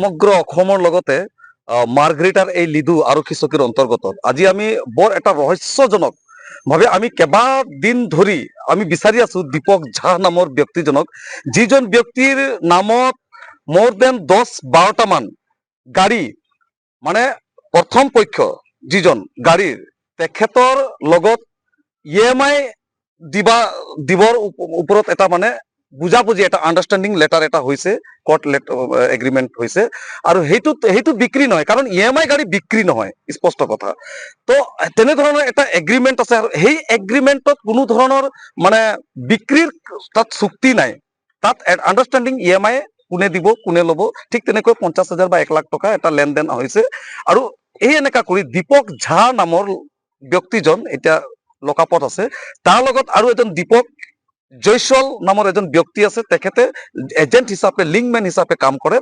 সমগ্ৰ অসমৰ লগতে মাৰ্ঘেৰিটাৰ এই লিডু আৰক্ষী চকীৰ অন্তৰ্গত আজি আমি বৰ এটা ৰহস্যজনক ভাৱে আমি কেইবাদিন ধৰি আমি বিচাৰি আছো দীপক ঝা নামৰ ব্যক্তিজনক, যিজন ব্যক্তিৰ নামত মোৰ দেন 10-12টা মান গাড়ী মানে প্ৰথম পক্ষ যিজন গাড়ীৰ তেখেতৰ লগত EMI দিবৰ ওপৰত এটা মানে বুজাবুজি এটা আণ্ডাৰষ্টেণ্ডিং লেটাৰ এটা হৈছে, কোৰ্ট এগ্ৰিমেণ্ট হৈছে আৰু সেইটো বিক্ৰী নহয়, কাৰণ EMI গাড়ী বিক্ৰী নহয়, স্পষ্ট কথা। তো তেনেধৰণৰ এটা এগ্ৰিমেণ্ট আছে আৰু সেই এগ্ৰিমেণ্টত কোনো ধৰণৰ মানে বিক্ৰীৰ তাত চুক্তি নাই, তাত আণ্ডাৰষ্টেণ্ডিং EMI কোনে দিব কোনে ল'ব ঠিক তেনেকৈ 50,000 বা 1 লাখ টকা এটা লেনদেন হৈছে আৰু এই এনেকা কৰি দীপক ঝা নামৰ ব্যক্তিজন এতিয়া লকআপত আছে। তাৰ লগত আৰু এজন দীপক জয়ছল নামৰ এজন ব্যক্তি আছে, তেখেতে এজেণ্ট হিচাপে লিংকমেন হিচাপে কাম কৰে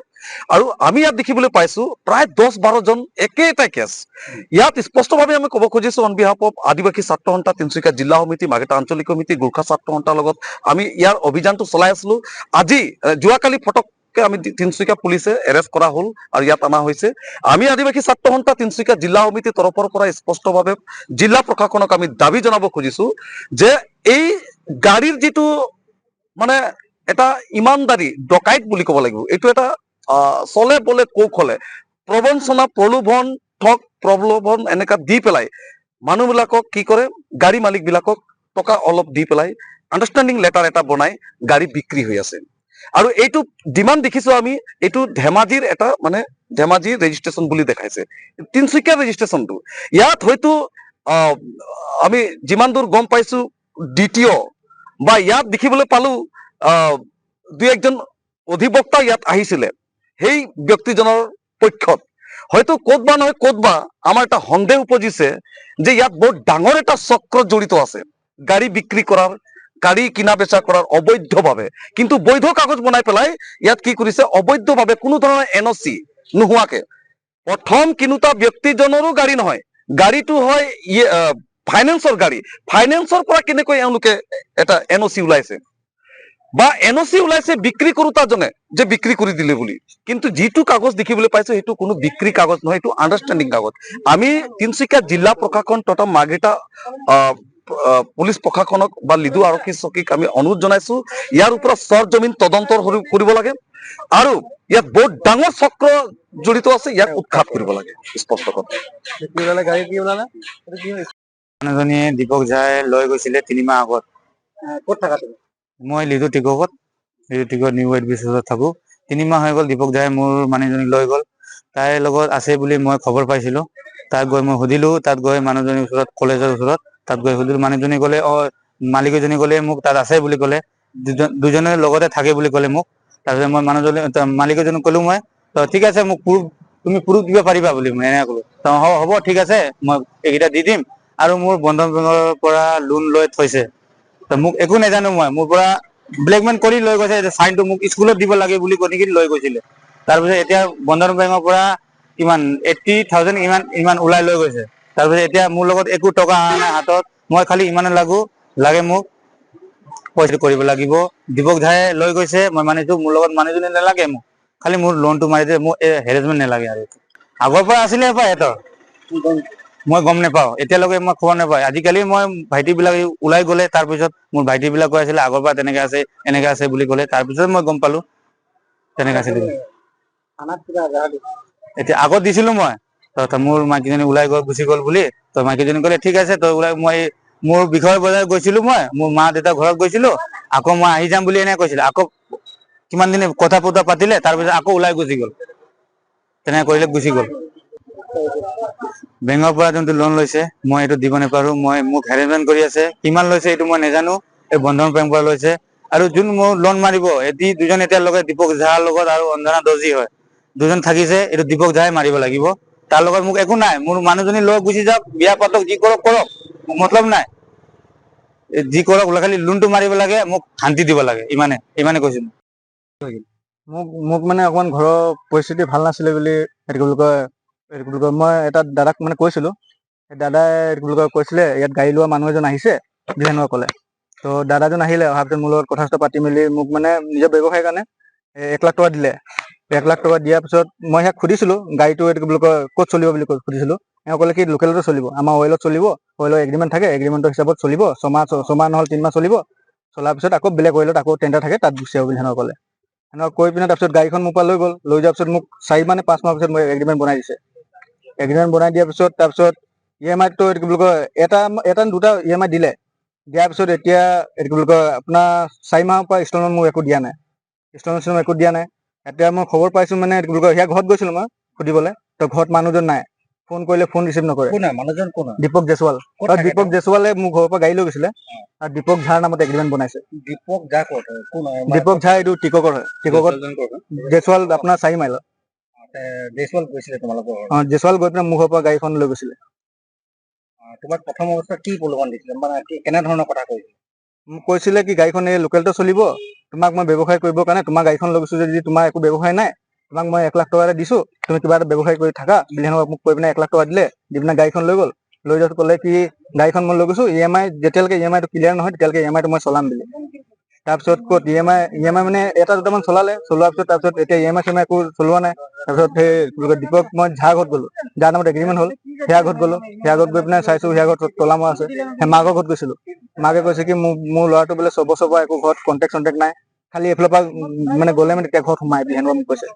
আৰু আমি ইয়াত দেখিবলৈ পাইছো প্ৰায় 10-12 জন একেটাই কেছ। ইয়াত স্পষ্টভাৱে আমি ক'ব খুজিছো অন বিহাফ অফ আদিবাসী ছাত্ৰ সন্থা তিনিচুকীয়া জিলা সমিতি, মাৰ্ঘেৰিটা আঞ্চলিক সমিতি, গোৰ্খা ছাত্ৰ সন্থাৰ লগত আমি ইয়াৰ অভিযানটো চলাই আছিলো। আজি যোৱাকালি ফটককে আমি তিনিচুকীয়া পুলিচে এৰেষ্ট কৰা হ'ল আৰু ইয়াত অনা হৈছে। আমি আদিবাসী ছাত্ৰ সন্থা তিনিচুকীয়া জিলা সমিতিৰ তৰফৰ পৰা স্পষ্টভাৱে জিলা প্ৰশাসনক আমি দাবী জনাব খুজিছো যে এই গাড়ীৰ যিটো মানে এটা ইমানদাৰী ডকাইত বুলি ক'ব লাগিব, এইটো এটা চলে বলে কৌশলে প্ৰবঞ্চনা প্ৰলোভন ঠগ প্ৰলোভন এনেকা দি পেলাই মানুহবিলাকক কি কৰে, গাড়ী মালিক বিলাকক টকা অলপ দি পেলাই আণ্ডাৰষ্টেণ্ডিং লেটাৰ এটা বনাই গাড়ী বিক্ৰী হৈ আছে। আৰু এইটো ডিমাণ্ড দেখিছো আমি, এইটো ধেমাজিৰ এটা মানে ধেমাজিৰ ৰেজিষ্ট্ৰেশ্যন বুলি দেখাইছে, তিনিচুকীয়া ৰেজিষ্ট্ৰেশ্যনটো। ইয়াত হয়তো আমি যিমান দূৰ গম পাইছো দ্বিতীয় বা ইয়াত দেখিবলৈ পালো 2-1জন অধিবক্তা ইয়াত আহিছিলে সেই ব্যক্তিজনৰ পক্ষত। হয়তো ক'তবা নহয় ক'তবা আমাৰ এটা সন্দেহ উপজিছে যে ইয়াত বহুত ডাঙৰ এটা চক্ৰ জড়িত আছে, গাড়ী বিক্ৰী কৰাৰ, গাড়ী কিনা বেচা কৰাৰ অবৈধভাৱে, কিন্তু বৈধ কাগজ বনাই পেলাই ইয়াত কি কৰিছে অবৈধভাৱে কোনো ধৰণৰ NOC নোহোৱাকে। প্ৰথম কিনোতা ব্যক্তিজনৰো গাড়ী নহয়, গাড়ীটো হয় ফাইনেন্সৰ গাড়ী, ফাইনেন্সৰ পৰা কেনেকৈ এওঁলোকে এটা NOC ওলাইছে বা NOC ওলাইছে বিক্ৰী কৰোতাজনে যে বিক্ৰী কৰি দিলে বুলি, কিন্তু যিটো কাগজ দেখিবলৈ পাইছো সেইটো কোনো বিক্ৰী কাগজ নহয়, এইটো আণ্ডাৰষ্টেণ্ডিং কাগজ। আমি তিনিচুকীয়া জিলা প্ৰশাসন তথা মাৰ্ঘেৰিটা পুলিচ প্ৰশাসনক বা লিডু আৰক্ষী চকীক আমি অনুৰোধ জনাইছো ইয়াৰ ওপৰত চৰজমিন তদন্ত কৰিব লাগে আৰু ইয়াত বহুত ডাঙৰ চক্ৰ জড়িত আছে, ইয়াক উৎখাত কৰিব লাগে। স্পষ্ট কথা মানুহজনীয়ে দীপক ঝাই লৈ গৈছিলে 3 মাহ আগত। ক'ত থাকা তুমি? মই লিডু টিককত নিউ ৱেট বিচত থাকো। 3 মাহ হৈ গ'ল দীপক ঝাই মোৰ মানুহজনীক লৈ গ'ল। তাইৰ লগত আছে বুলি মই খবৰ পাইছিলো, তাত গৈ মই সুধিলো, তাত গৈ মানুহজনীৰ ওচৰত কলেজৰ ওচৰত তাত গৈ সুধিলো, মানুহজনী ক'লে মালিকজনী ক'লে মোক তাত আছে বুলি ক'লে, দুজনে লগতে থাকে বুলি ক'লে মোক। তাৰপিছত মই মানুহজনী মালিকজনক ক'লো মই ঠিক আছে মোক তুমি প্ৰুফ দিব পাৰিবা বুলি মই এনেকৈ ক'লো। হ'ব ঠিক আছে মই এইকেইটা দি দিম আৰু মোৰ বন্ধন বেংকৰ পৰা লোন লৈ থৈছে, মোক একো নাজানো, মোৰ পৰা ব্লেকমেইল কৰি লৈ গৈছে, চাইনটো মোক স্কুলত দিব লাগে বুলি কৈ নেকি লৈ গৈছিলে। তাৰপিছত এতিয়া বন্ধন বেংকৰ পৰা কিমান 80,000 ইমান ওলাই লৈ গৈছে। তাৰপিছত এতিয়া মোৰ লগত একো টকা অহা নাই হাতত, মই খালি ইমানে লাগে মোক পইচা কৰিব লাগিব। দীপক ঝাই লৈ গৈছে মই মানিছো, মোৰ লগত মানুহজনী নালাগে, মোক খালি মোৰ লোনটো মাৰি দিয়ে, মোক হেৰেছমেণ্ট নালাগে। আৰু আগৰ পৰা আছিলে সিহঁতৰ মই গম নাপাওঁ, এতিয়ালৈকে মই খবৰ নাপাওঁ। আজিকালি মই ভাইটি বিলাক ওলাই গ'লে তাৰপিছত মোৰ ভাইটি বিলাক কৈ আছিলে আগৰ পৰা তেনেকে আছে এনেকে আছে বুলি ক'লে, তাৰপিছত মই গম পালো তেনেকে আছিলে। এতিয়া আগত দিছিলো মই, মোৰ মাইকীজনী ওলাই গুচি গ'ল বুলি, মাইকীজনী ক'লে ঠিক আছে তই ওলাই, মই মোৰ বিষয় বজাই গৈছিলো, মই মোৰ মা দেউতা ঘৰত গৈছিলো, আকৌ মই আহি যাম বুলি এনেকে কৈছিলে। আকৌ কিমান দিনে কথা পাতিলে, তাৰপিছত আকৌ ওলাই গুচি গ'ল, তেনেকে কৰিলে গুচি গ'ল। বেংকৰ পৰা যোনটো লোন লৈছে মই এইটো দিব নাপাৰো, মোক হেৰেছমেণ্ট কৰি আছে। কিমান লৈছে এইটো মই নাজানো, এই বন্ধন বেংকৰ পৰা লৈছে। আৰু যোন মোৰ লোন মাৰিব দুজন এতিয়ালৈকে দীপক ঝাৰ লগত আৰু অঞ্জনা দৰ্জী হয়, দুজন থাকিছে, এইটো দীপক ঝাই মাৰিব লাগিব। তাৰ লগত মোক একো নাই, মোৰ মানুহজনী লৈ গুচি যাওক, বিয়া পাতক, যি কৰক মোক মতলব নাই, যি কৰক খালি লোনটো মাৰিব লাগে, মোক শান্তি দিব লাগে, ইমানে কৈছো। মোক মানে অকমান ঘৰৰ পৰিস্থিতি ভাল নাছিলে বুলি মই এটা দাদাক মানে কৈছিলো, দাদাই কৈছিলে ইয়াত গাড়ী লোৱা মানুহ এজন আহিছে যেনেকুৱা ক'লে। তো দাদাজন আহিলে, অহাৰ পিছত মোৰ লগত কথা পাতি মেলি মোক মানে নিজৰ ব্যৱসায়ৰ কাৰণে 1 লাখ টকা দিলে। 1 লাখ টকা দিয়াৰ পিছত মই ইয়াক সুধিছিলো গাড়ীটো এইটো কি বুলি কয় ক'ত চলিব বুলি সুধিছিলো। তেওঁ ক'লে কি লোকেলতে চলিব, আমাৰ অইলত চলিব, অইলৰ এগ্ৰিমেণ্ট থাকে, এগ্ৰিমেণ্টৰ হিচাপত চলিব, ছমাহ নহ'লে 3 মাহ চলিব, চলাৰ পিছত আকৌ বেলেগ অইলত আকৌ টেণ্ডাৰ থাকে তাত গুচি যাব বুলি সেনেকুৱা ক'লে। সেনেকুৱা কৈ পিনে তাৰপিছত গাড়ীখন মোৰ পৰা লৈ গ'ল, লৈ যোৱাৰ পিছত মোক 4 মানে 5 মাহৰ পিছত মই এগ্ৰিমেণ্ট বনাই দিছে। এগ্ৰিমেণ্ট বনাই দিয়াৰ পিছত তাৰপিছত EMI-টো এইটো কি বুলি কয় এটা নে দুটা EMI দিলে, দিয়াৰ পিছত এতিয়া এইটো কি বুলি কয় আপোনাৰ 4 মাহৰ পৰা ইনষ্টলমেণ্ট মোক একো দিয়া নাই, ইনষ্টলমেণ্ট একো দিয়া নাই। এতিয়া মই খবৰ পাইছো মানে এইটো কি বুলি কয় ইয়াৰ ঘৰত গৈছিলো মই সুধিবলৈ, তো ঘৰত মানুহজন নাই, ফোন কৰিলে ফোন ৰিচিভ নকৰে। কোন হয় মানুহজন, কোন হয়? দীপক জেছৱাল। ক'ত আৰু থাকে দীপক জেছৱালে মোৰ ঘৰৰ পৰা গাড়ী লৈ গৈছিলে আৰু দীপক ঝাৰ নামত এগ্ৰিমেণ্ট বনাইছে। দীপক ঝা ক'ত হয়? কোন হয়? দীপক ঝা এইটো টিককৰ হয়, টিককত জেছৱাল আপোনাৰ 4 মাইলত। জেছৱাল গৈছিলে তোমালোকৰ ঘৰত? জেছৱাল গৈ পিনে মোৰ ঘৰৰ পৰা গাড়ীখন লৈ গৈছিলে। তোমাক প্ৰথম অৱস্থাত কি প্ৰলোভন দিছিলে, মানে কেনেধৰণৰ কথা কৈছিলে? মোক কৈছিলে কি গাড়ীখন এই লোকেলতে চলিব, তোমাক মই ব্যৱসায় কৰিবৰ কাৰণে তোমাৰ গাড়ীখন লৈ গৈছো যদি তোমাৰ একো ব্যৱসায় নাই, তোমাক মই 1 লাখ টকা এটা দিছো, তুমি কিবা এটা ব্যৱসায় কৰি থাকা বুলি সেনেকুৱা মোক কৈ পিনে 1 লাখ টকা দিলে, দি পিনে গাড়ীখন লৈ গ'ল। লৈ যোৱাত ক'লে কি গাড়ীখন মই লৈ গৈছো EMI যেতিয়ালৈকে EMI-টো ক্লিয়াৰ নহয় তেতিয়ালৈকে EMI-টো মই চলাম বুলি। তাৰপিছত ক'ত EMI মানে এটা দুটামান চলালে, চলোৱাৰ পিছত তাৰপিছত এতিয়া EMI একো চলোৱা নাই। তাৰপিছত সেই দীপক মই ঝা ঘৰত গ'লো, যাৰ নামত এগ্ৰিমেণ্ট হ'ল সেয়া ঘৰত গ'লো, সেয়া ঘৰত গৈ পিনে চাইছো সেয়া ঘৰত তলা মৰা আছে। সেই মাকৰ ঘৰত গৈছিলো, মাকে কৈছে কি মোৰ ল'ৰাটো বোলে 6 বছৰৰ পৰা একো ঘৰত কণ্টেক্ট চণ্টেক্ট নাই, খালি এইফালৰ পৰা মানে গ'লে মানে তেতিয়া ঘৰত সোমাই বুলি সেনেকুৱা মোক কৈছে।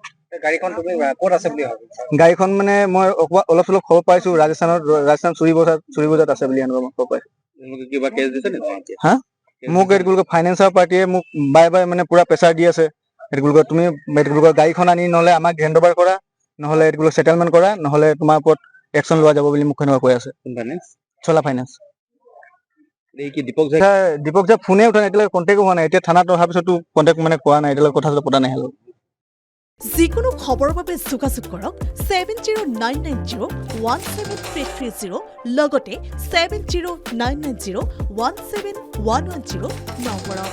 গাড়ীখন তুমি ক'ত আছে বুলি ভাবিছা? গাড়ীখন মানে মই অলপ চলপ খবৰ পাইছো ৰাজস্থান চুৰি বজাত আছে বুলি এনেকুৱা মই খবৰ পাইছো। কিবা কেছ দিছে নে? হা? মোক এইটো কি বুলি কয় ফাইনেন্সাৰ পাৰ্টিয়ে মোক বাৰে মানে পুৰা প্ৰেছাৰ দি আছে। এইটো কি বুলি কয় তুমি এইটো কি বুলি কয় গাড়ীখন আনি নহ'লে আমাক হেণ্ড অভাৰ কৰা, নহ'লে এইটো কি বুলি কয় ছেটেলমেণ্ট কৰা, নহ'লে তোমাৰ ওপৰত একশ্যন লোৱা যাব বুলি মোক সেনেকুৱা কৈ আছে। চলা ফাইনেন্স। দীপক ঝা ফোনে উঠা নাই, এতিয়ালৈকে কণ্টেক্ট হোৱা নাই। এতিয়া থানাত অহাৰ পিছতো কণ্টেক্ট মানে কৰা নাই, এতিয়ালৈকে কথা পতা নাই। যিকোনো খবৰৰ বাবে যোগাযোগ কৰক 7099017330 লগতে 7099017110 নম্বৰত।